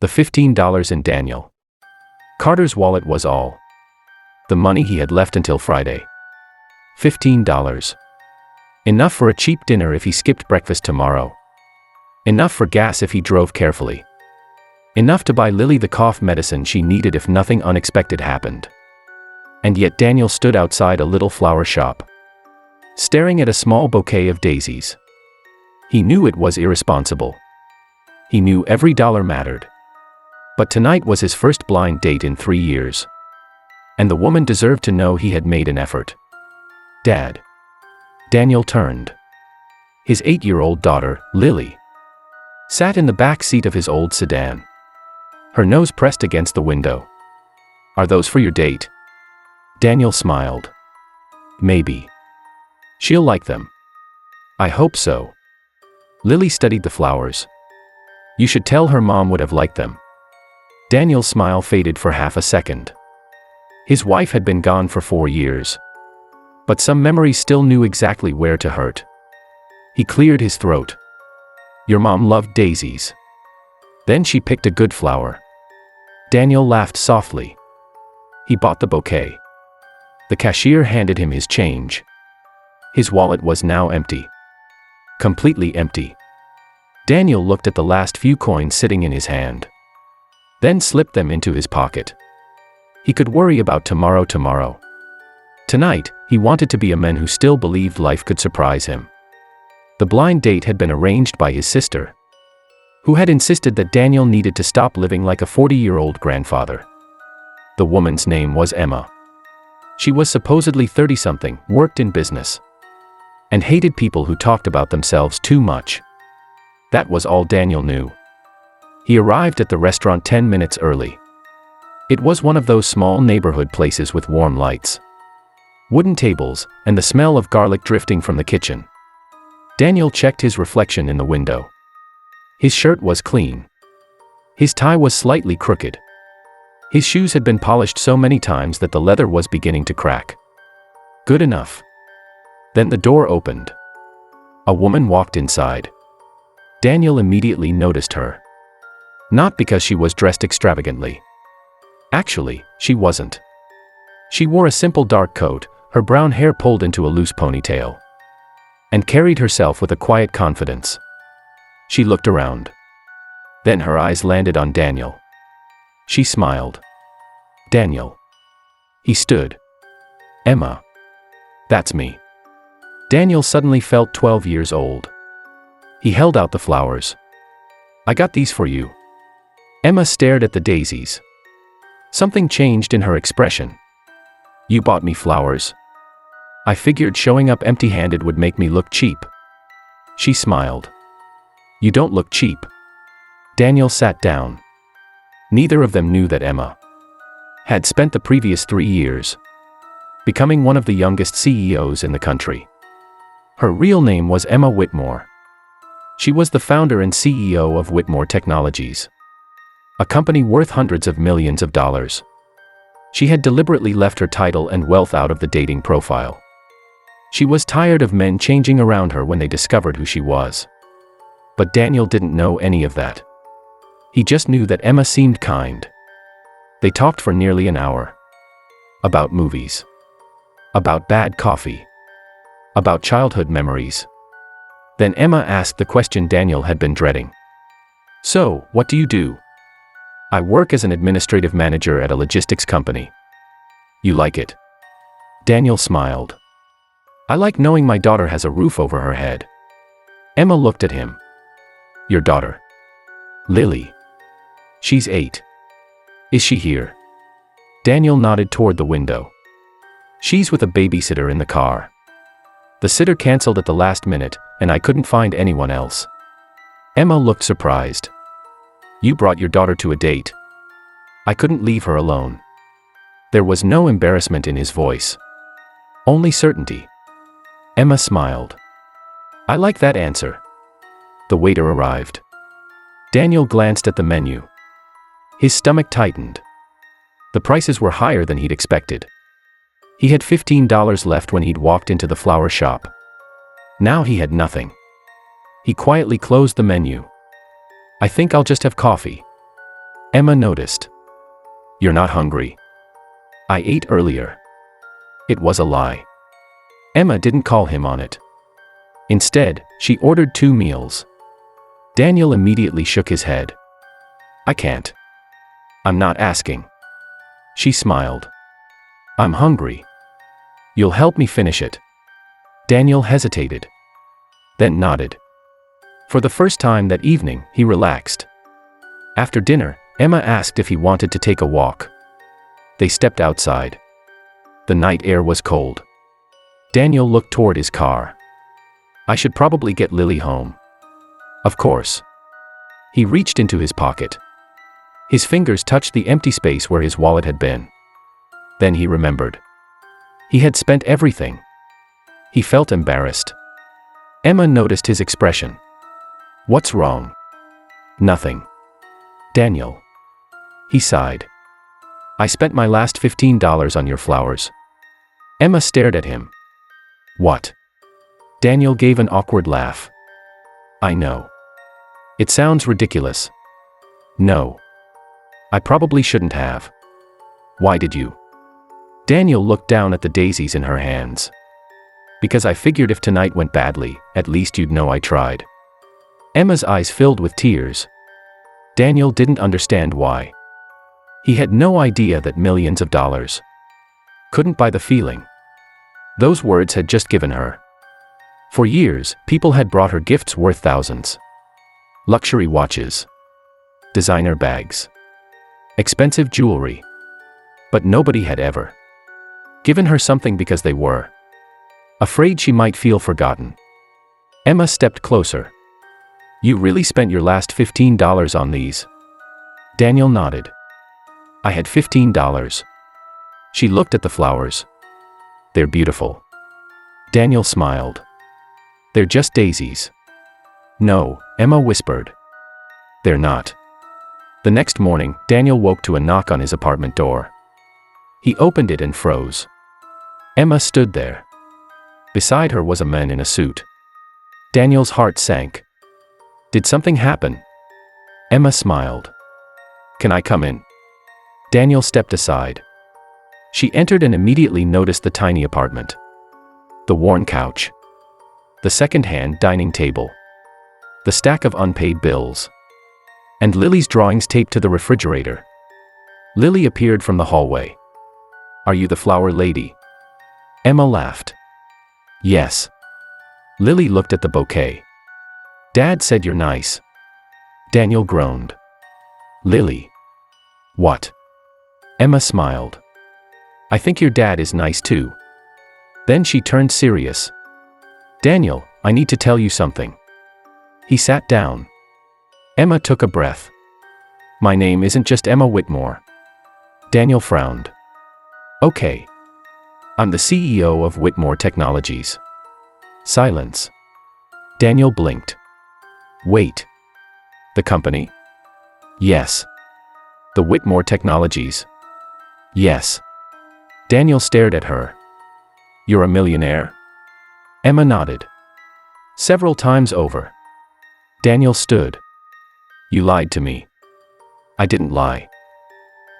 The $15 in Daniel Carter's wallet was all the money he had left until Friday. $15. Enough for a cheap dinner if he skipped breakfast tomorrow. Enough for gas if he drove carefully. Enough to buy Lily the cough medicine she needed if nothing unexpected happened. And yet Daniel stood outside a little flower shop, staring at a small bouquet of daisies. He knew it was irresponsible. He knew every dollar mattered. But tonight was his first blind date in 3 years. And the woman deserved to know he had made an effort. Dad. Daniel turned. His 8-year-old daughter, Lily, sat in the back seat of his old sedan, her nose pressed against the window. Are those for your date? Daniel smiled. Maybe. She'll like them. I hope so. Lily studied the flowers. You should tell her mom would have liked them. Daniel's smile faded for half a second. His wife had been gone for 4 years. But some memories still knew exactly where to hurt. He cleared his throat. Your mom loved daisies. Then she picked a good flower. Daniel laughed softly. He bought the bouquet. The cashier handed him his change. His wallet was now empty. Completely empty. Daniel looked at the last few coins sitting in his hand, then slipped them into his pocket. He could worry about tomorrow. Tonight, he wanted to be a man who still believed life could surprise him. The blind date had been arranged by his sister, who had insisted that Daniel needed to stop living like a 40-year-old grandfather. The woman's name was Emma. She was supposedly 30-something, worked in business, and hated people who talked about themselves too much. That was all Daniel knew. He arrived at the restaurant 10 minutes early. It was one of those small neighborhood places with warm lights, wooden tables, and the smell of garlic drifting from the kitchen. Daniel checked his reflection in the window. His shirt was clean. His tie was slightly crooked. His shoes had been polished so many times that the leather was beginning to crack. Good enough. Then the door opened. A woman walked inside. Daniel immediately noticed her. Not because she was dressed extravagantly. Actually, she wasn't. She wore a simple dark coat, her brown hair pulled into a loose ponytail, and carried herself with a quiet confidence. She looked around. Then her eyes landed on Daniel. She smiled. Daniel. He stood. Emma. That's me. Daniel suddenly felt 12 years old. He held out the flowers. I got these for you. Emma stared at the daisies. Something changed in her expression. You bought me flowers? I figured showing up empty-handed would make me look cheap. She smiled. You don't look cheap. Daniel sat down. Neither of them knew that Emma had spent the previous 3 years becoming one of the youngest CEOs in the country. Her real name was Emma Whitmore. She was the founder and CEO of Whitmore Technologies, a company worth hundreds of millions of dollars. She had deliberately left her title and wealth out of the dating profile. She was tired of men changing around her when they discovered who she was. But Daniel didn't know any of that. He just knew that Emma seemed kind. They talked for nearly an hour. About movies. About bad coffee. About childhood memories. Then Emma asked the question Daniel had been dreading. So, what do you do? I work as an administrative manager at a logistics company. You like it? Daniel smiled. I like knowing my daughter has a roof over her head. Emma looked at him. Your daughter? Lily. She's 8. Is she here? Daniel nodded toward the window. She's with a babysitter in the car. The sitter canceled at the last minute, and I couldn't find anyone else. Emma looked surprised. You brought your daughter to a date. I couldn't leave her alone. There was no embarrassment in his voice. Only certainty. Emma smiled. I like that answer. The waiter arrived. Daniel glanced at the menu. His stomach tightened. The prices were higher than he'd expected. He had $15 left when he'd walked into the flower shop. Now he had nothing. He quietly closed the menu. I think I'll just have coffee. Emma noticed. You're not hungry. I ate earlier. It was a lie. Emma didn't call him on it. Instead, she ordered 2 meals. Daniel immediately shook his head. I can't. I'm not asking. She smiled. I'm hungry. You'll help me finish it. Daniel hesitated. Then nodded. For the first time that evening, he relaxed. After dinner, Emma asked if he wanted to take a walk. They stepped outside. The night air was cold. Daniel looked toward his car. I should probably get Lily home. Of course. He reached into his pocket. His fingers touched the empty space where his wallet had been. Then he remembered. He had spent everything. He felt embarrassed. Emma noticed his expression. What's wrong? Nothing. Daniel. He sighed. I spent my last $15 on your flowers. Emma stared at him. What? Daniel gave an awkward laugh. I know. It sounds ridiculous. No. I probably shouldn't have. Why did you? Daniel looked down at the daisies in her hands. Because I figured if tonight went badly, at least you'd know I tried. Emma's eyes filled with tears. Daniel didn't understand why. He had no idea that millions of dollars couldn't buy the feeling those words had just given her. For years, people had brought her gifts worth thousands. Luxury watches, designer bags, expensive jewelry. But nobody had ever given her something because they were afraid she might feel forgotten. Emma stepped closer. You really spent your last $15 on these? Daniel nodded. I had $15. She looked at the flowers. They're beautiful. Daniel smiled. They're just daisies. No, Emma whispered. They're not. The next morning, Daniel woke to a knock on his apartment door. He opened it and froze. Emma stood there. Beside her was a man in a suit. Daniel's heart sank. Did something happen? Emma smiled. Can I come in? Daniel stepped aside. She entered and immediately noticed the tiny apartment. The worn couch. The second-hand dining table. The stack of unpaid bills. And Lily's drawings taped to the refrigerator. Lily appeared from the hallway. Are you the flower lady? Emma laughed. Yes. Lily looked at the bouquet. Dad said you're nice. Daniel groaned. Lily. What? Emma smiled. I think your dad is nice too. Then she turned serious. Daniel, I need to tell you something. He sat down. Emma took a breath. My name isn't just Emma Whitmore. Daniel frowned. Okay. I'm the CEO of Whitmore Technologies. Silence. Daniel blinked. Wait. The company? Yes. The Whitmore Technologies? Yes. Daniel stared at her. You're a millionaire? Emma nodded. Several times over. Daniel stood. You lied to me. I didn't lie.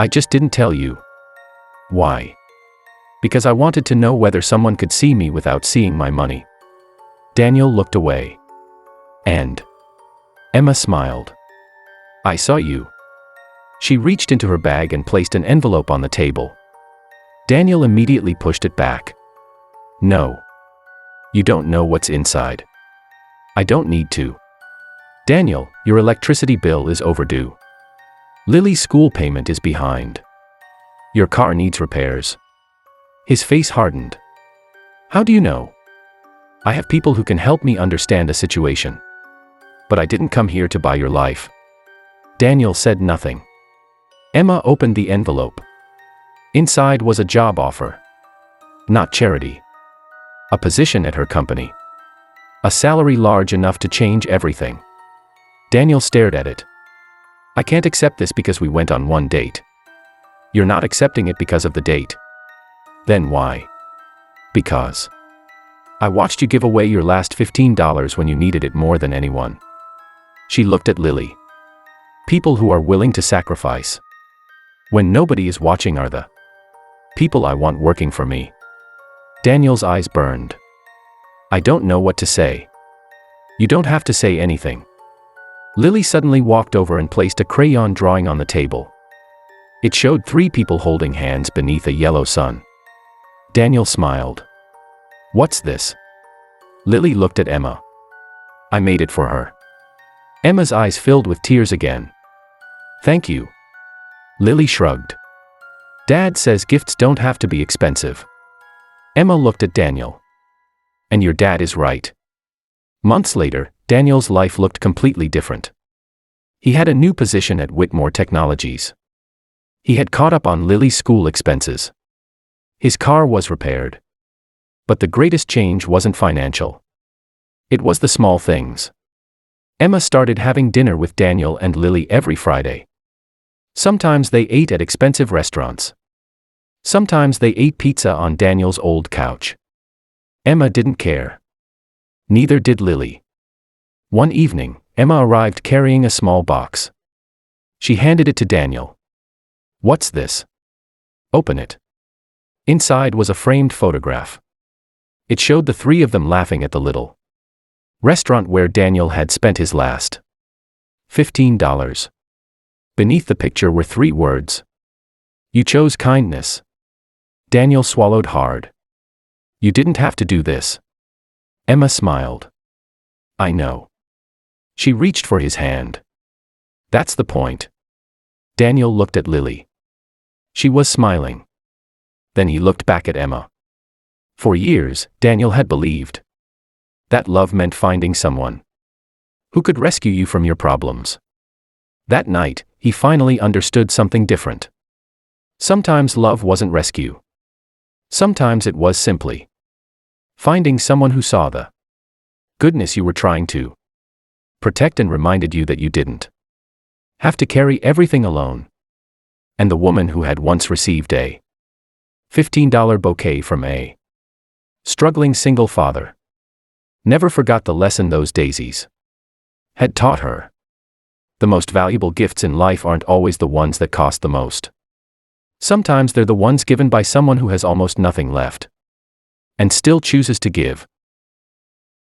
I just didn't tell you. Why? Because I wanted to know whether someone could see me without seeing my money. Daniel looked away. And? Emma smiled. I saw you. She reached into her bag and placed an envelope on the table. Daniel immediately pushed it back. No. You don't know what's inside. I don't need to. Daniel, your electricity bill is overdue. Lily's school payment is behind. Your car needs repairs. His face hardened. How do you know? I have people who can help me understand a situation. But I didn't come here to buy your life. Daniel said nothing. Emma opened the envelope. Inside was a job offer. Not charity. A position at her company. A salary large enough to change everything. Daniel stared at it. I can't accept this because we went on one date. You're not accepting it because of the date. Then why? Because I watched you give away your last $15 when you needed it more than anyone. She looked at Lily. People who are willing to sacrifice when nobody is watching are the people I want working for me. Daniel's eyes burned. I don't know what to say. You don't have to say anything. Lily suddenly walked over and placed a crayon drawing on the table. It showed 3 people holding hands beneath a yellow sun. Daniel smiled. What's this? Lily looked at Emma. I made it for her. Emma's eyes filled with tears again. Thank you. Lily shrugged. Dad says gifts don't have to be expensive. Emma looked at Daniel. And your dad is right. Months later, Daniel's life looked completely different. He had a new position at Whitmore Technologies. He had caught up on Lily's school expenses. His car was repaired. But the greatest change wasn't financial. It was the small things. Emma started having dinner with Daniel and Lily every Friday. Sometimes they ate at expensive restaurants. Sometimes they ate pizza on Daniel's old couch. Emma didn't care. Neither did Lily. One evening, Emma arrived carrying a small box. She handed it to Daniel. What's this? Open it. Inside was a framed photograph. It showed the 3 of them laughing at the little restaurant where Daniel had spent his last $15. Beneath the picture were 3 words. You chose kindness. Daniel swallowed hard. You didn't have to do this. Emma smiled. I know. She reached for his hand. That's the point. Daniel looked at Lily. She was smiling. Then he looked back at Emma. For years, Daniel had believed that love meant finding someone who could rescue you from your problems. That night, he finally understood something different. Sometimes love wasn't rescue. Sometimes it was simply finding someone who saw the goodness you were trying to protect and reminded you that you didn't have to carry everything alone. And the woman who had once received a $15 bouquet from a struggling single father never forgot the lesson those daisies had taught her. The most valuable gifts in life aren't always the ones that cost the most. Sometimes they're the ones given by someone who has almost nothing left and still chooses to give.